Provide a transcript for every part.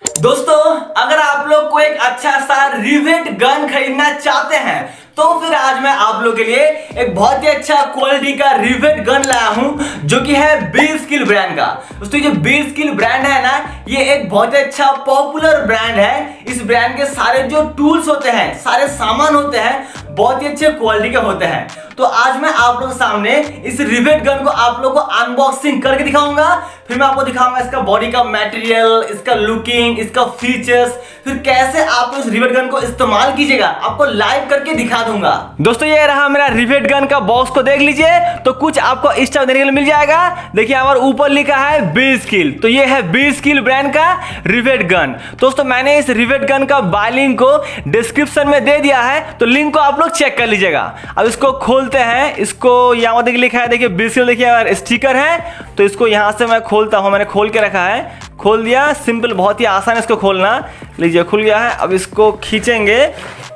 दोस्तों, अगर आप लोग को एक अच्छा सा रिवेट गन खरीदना चाहते हैं तो फिर आज मैं आप लोग के लिए एक बहुत ही अच्छा क्वालिटी का रिवेट गन लाया हूं जो कि है बी स्किल ब्रांड का। दोस्तों, ये बी स्किल ब्रांड है ना, ये एक बहुत ही अच्छा पॉपुलर ब्रांड है। इस ब्रांड के सारे जो टूल्स होते हैं, सारे सामान होते हैं, बहुत ही अच्छे क्वालिटी के होते हैं। तो आज मैं आप लोगों के सामने इस रिवेट गन को आप लोगों को अनबॉक्सिंग करके दिखाऊंगा। फिर मैं आपको दिखाऊंगा इसका बॉडी का मटेरियल, इसका लुकिंग, इसका फीचर्स, फिर कैसे आप इस रिवेट गन को इस्तेमाल कीजिएगा, आपको लाइव करके दिखा दूंगा। दोस्तों, ये रहा मेरा रिवेट गन का बॉक्स को देख लीजिए। तो कुछ आपको इस टाइप देखने के लिए मिल जाएगा। देखिए यहाँ पर ऊपर लिखा है बी स्किल, तो ये है बी स्किल ब्रांड का रिवेट गन। दोस्तों, मैंने इस रिवेट गन का बाय लिंक को डिस्क्रिप्शन में दे दिया है, तो लिंक को आप लोग चेक कर लीजिएगा। अब इसको खोलते हैं। इसको यहाँ पर लिखा है, देखिए बी स्किल, देखिए स्टिकर है। तो इसको यहाँ से मैं खोलता हूँ, मैंने खोल के रखा है, खोल दिया। सिंपल, बहुत ही आसान है इसको खोलना। लीजिए, खुल गया है। अब इसको खींचेंगे,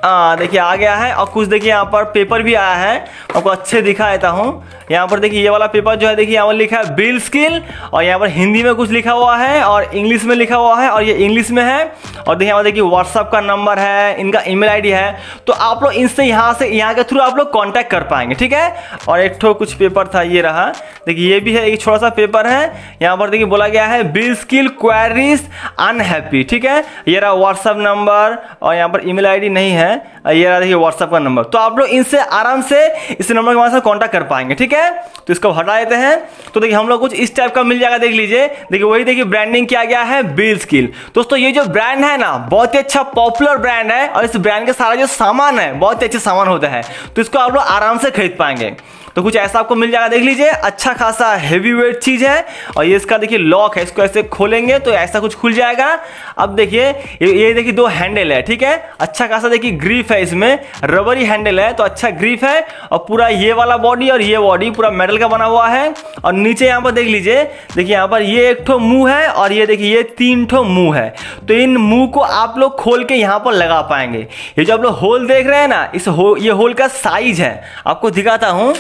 देखिए आ गया है। और कुछ देखिए यहाँ पर पेपर भी आया है, आपको अच्छे दिखा देता हूँ। यहाँ पर देखिए ये वाला पेपर जो है, देखिए यहाँ पर लिखा है बी स्किल, और यहाँ पर हिंदी में कुछ लिखा हुआ है और इंग्लिश में लिखा हुआ है, और ये इंग्लिश में है। और देखिए यहाँ पर देखिए व्हाट्सअप का नंबर है, इनका ईमेल आईडी है। तो आप लोग इनसे यहाँ के थ्रू आप लोग कांटेक्ट कर पाएंगे, ठीक है। और एक ठो कुछ पेपर था, ये रहा। देखिए ये भी है, एक छोटा सा पेपर है। यहाँ पर देखिए बोला गया है बी स्किल क्वेरीज अनहैप्पी, ठीक है। ये रहा व्हाट्सअप नंबर, और यहाँ पर ईमेल आईडी नहीं है। ये रहा देखिए व्हाट्सअप का नंबर। तो आप लोग इनसे आराम से इस नंबर के साथ कांटेक्ट कर पाएंगे, ठीक है। तो इसको हटा देते हैं। तो देखिए हम लोग कुछ इस टाइप का मिल जाएगा, देख लीजिए। देखिए वही देखिए ब्रांडिंग किया गया है बी स्किल। दोस्तों, ये जो ब्रांड है ना, बहुत ही अच्छा पॉपुलर ब्रांड है, और इस ब्रांड के सारा जो सामान है, बहुत ही अच्छे सामान होता है। तो इसको आप लोग आराम से खरीद पाएंगे। तो कुछ ऐसा आपको मिल जाएगा, देख लीजिए। अच्छा खासा हेवी वेट चीज है। और ये इसका देखिए लॉक है, इसको ऐसे खोलेंगे तो ऐसा कुछ खुल जाएगा। अब देखिए ये देखिए दो हैंडल है, ठीक है। अच्छा खासा देखिए ग्रिप है, इसमें रबरी हैंडल है, तो अच्छा ग्रिप है। और पूरा ये वाला बॉडी और ये बॉडी पूरा मेटल का बना हुआ है। और नीचे यहाँ पर देख लीजिए, देखिए यहाँ पर ये एक ठो मुंह है, और ये देखिए ये 3 ठो मुंह है। तो इन मुंह को आप लोग खोल के यहाँ पर लगा पाएंगे। ये जो आप लोग होल देख रहे हैं ना, ये होल का साइज है, आपको दिखाता हूँ।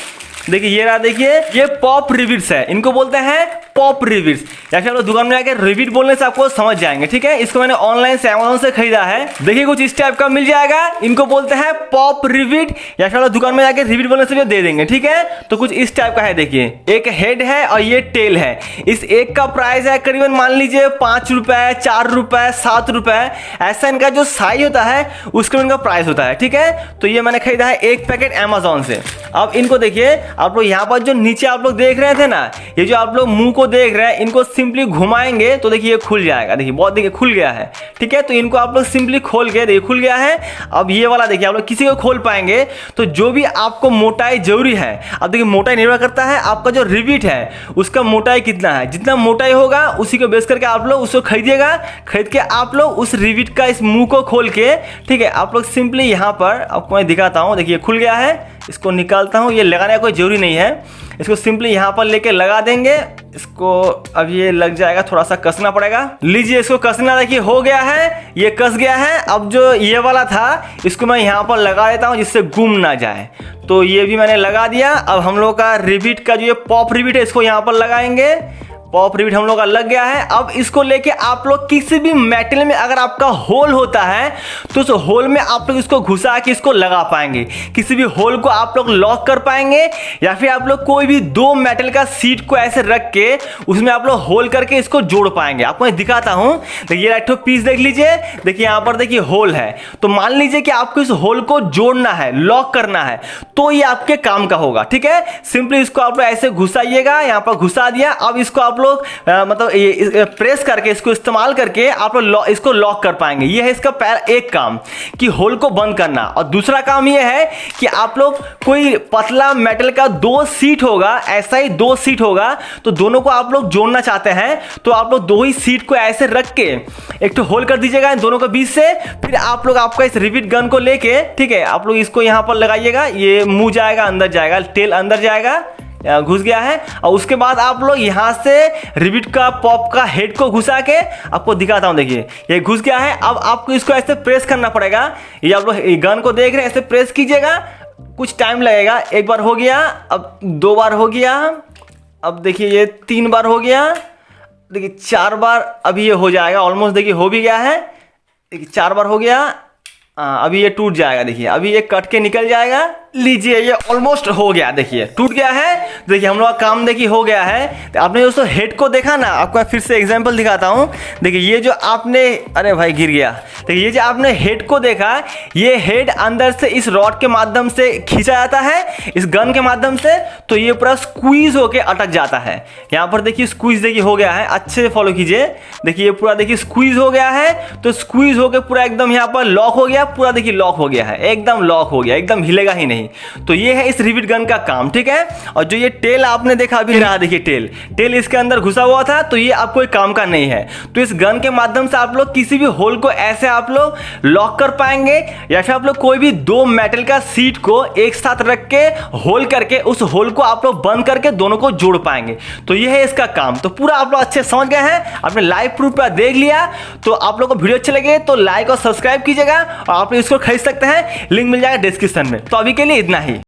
देखिए ये रहा, देखिए ये पॉप रिविट्स है, इनको बोलते हैं पॉप रिविट्स। या फिर आप लोग दुकान में आके रिविट बोलने से आपको समझ जाएंगे, ठीक है। इसको मैंने ऑनलाइन से अमेज़न से खरीदा है। देखिए कुछ इस टाइप का मिल जाएगा, इनको बोलते हैं पॉप रिविट। या फिर आप लोग दुकान में जाके रिविट बोलने से भी दे देंगे, ठीक है। तो कुछ इस टाइप का है, देखिए एक हेड है और ये टेल है। इस एक का प्राइस है करीबन मान लीजिए 5 रुपए, 4 रुपए, 7 रुपए, ऐसा इनका जो साइज होता है उसका इनका प्राइस होता है, ठीक है। तो ये मैंने खरीदा है एक पैकेट अमेज़न से। अब इनको देखिए आप लोग, यहाँ पर जो नीचे आप लोग देख रहे थे ना, ये जो आप लोग मुंह को देख रहे हैं, इनको सिंपली घुमाएंगे तो देखिए ये खुल जाएगा। देखिए बहुत, देखिए खुल गया है, ठीक है। तो इनको आप लोग सिंपली खोल के, देखिए खुल गया है। अब ये वाला देखिए आप लोग किसी को खोल पाएंगे। तो जो भी आपको मोटाई जरूरी है, अब देखिए मोटाई निर्भर करता है आपका जो रिविट है उसका मोटाई कितना है। जितना मोटाई होगा उसी को बेस करके आप लोग उसको खरीदिएगा। खरीद के आप लोग उस रिविट का इस मुंह को खोल के, ठीक है, आप लोग सिंपली यहाँ पर आपको मैं दिखाता हूँ। देखिए खुल गया है, इसको निकालता हूँ। ये लगाने का कोई जरूरी नहीं है, इसको सिंपली यहाँ पर लेके लगा देंगे। इसको अब ये लग जाएगा, थोड़ा सा कसना पड़ेगा। लीजिए इसको कसना, देखिए हो गया है, ये कस गया है। अब जो ये वाला था इसको मैं यहाँ पर लगा देता हूँ जिससे गुम ना जाए। तो ये भी मैंने लगा दिया। अब हम लोग का रिविट का जो ये पॉप रिविट है इसको यहाँ पर लगाएंगे। पॉप रिविट हम लोग का लग गया है। अब इसको लेके आप लोग किसी भी मेटल में अगर आपका होल होता है तो उस होल में आप लोग इसको घुसा के इसको लगा पाएंगे। किसी भी होल को आप लोग लॉक कर पाएंगे, या फिर आप लोग कोई भी 2 मेटल का सीट को ऐसे रख के उसमें आप लोग होल करके इसको जोड़ पाएंगे। आपको मैं दिखाता हूं। देखिए एक ठो पीस देख लीजिए, देखिए यहाँ पर देखिए होल है। तो मान लीजिए कि आपको इस होल को जोड़ना है, लॉक करना है, तो ये आपके काम का होगा, ठीक है। सिंपली इसको आप लोग ऐसे घुसाइएगा, यहाँ पर घुसा दिया। अब इसको आप लोग मतलब ये प्रेस करके, इसको इस्तेमाल करके आप लोग इसको लॉक कर पाएंगे। ये है इसका एक काम कि होल को बंद करना। और दूसरा काम ये है कि आप लोग कोई पतला मेटल का 2 सीट होगा, ऐसा ही 2 सीट होगा, तो दोनों को आप लोग जोड़ना चाहते हैं तो आप लोग 2 ही सीट को ऐसे रख के एक तो होल कर दीजिएगा दोनों के बीच से। फिर आप लोग आपका इस रिविट गन को लेके, ठीक है, आप लोग इसको यहाँ पर लगाइएगा। ये मुंह जाएगा, अंदर जाएगा, टेल अंदर जाएगा, घुस गया है। और उसके बाद आप लोग यहाँ से रिविट का पॉप का हेड को घुसा के आपको दिखाता हूँ। देखिए ये घुस गया है। अब आपको इसको ऐसे प्रेस करना पड़ेगा। ये आप लोग गन को देख रहे हैं, ऐसे प्रेस कीजिएगा, कुछ टाइम लगेगा। एक बार हो गया, अब 2 बार हो गया, अब देखिए ये 3 बार हो गया, देखिए 4 बार अभी ये हो जाएगा, ऑलमोस्ट देखिए हो भी गया है। देखिए 4 बार हो गया। अभी ये टूट जाएगा, देखिए अभी ये कट के निकल जाएगा। लीजिए ये ऑलमोस्ट हो गया, देखिए टूट गया है। देखिए हम लोग का काम देखिए हो गया है। तो आपने दोस्तों हेड को देखा ना, आपको फिर से एग्जांपल दिखाता हूँ। देखिए ये जो आपने, अरे भाई गिर गया। देखिए ये जो आपने हेड को देखा, ये हेड अंदर से इस रॉड के माध्यम से खींचा जाता है, इस गन के माध्यम से, तो ये पूरा स्क्वीज होके अटक जाता है। यहाँ पर देखिए स्क्वीज देखिए हो गया है, अच्छे से फॉलो कीजिए। देखिए ये पूरा देखिए स्क्वीज हो गया है, तो स्क्वीज होके पूरा एकदम यहाँ पर लॉक हो गया, पूरा देखिए लॉक हो गया है, एकदम लॉक हो गया, एकदम हिलेगा ही नहीं। तो ये है इस रिवेट गन का काम, ठीक है। और जो ये टेल आपने देखा अभी रहा, देखिए टेल इसके अंदर घुसा हुआ था, तो ये आपको एक काम का नहीं है। तो इस गन के माध्यम से आप लोग किसी भी होल को ऐसे आप लोग लॉक कर पाएंगे, या फिर आप लोग कोई भी 2 मेटल का सीट को एक साथ रख के होल करके उस होल को आप लोग बंद करके दोनों को जोड़ पाएंगे। तो ये है इसका काम। तो पूरा आप लोग अच्छे समझ गए हैं, आपने लाइव प्रूफ पूरा देख लिया। तो आप लोग को वीडियो अच्छे लगे तो लाइक और सब्सक्राइब कीजिएगा, और आप इसको खरीद सकते हैं, लिंक मिल जाएगा डिस्क्रिप्शन में। तो अभी के लिए इतना ही।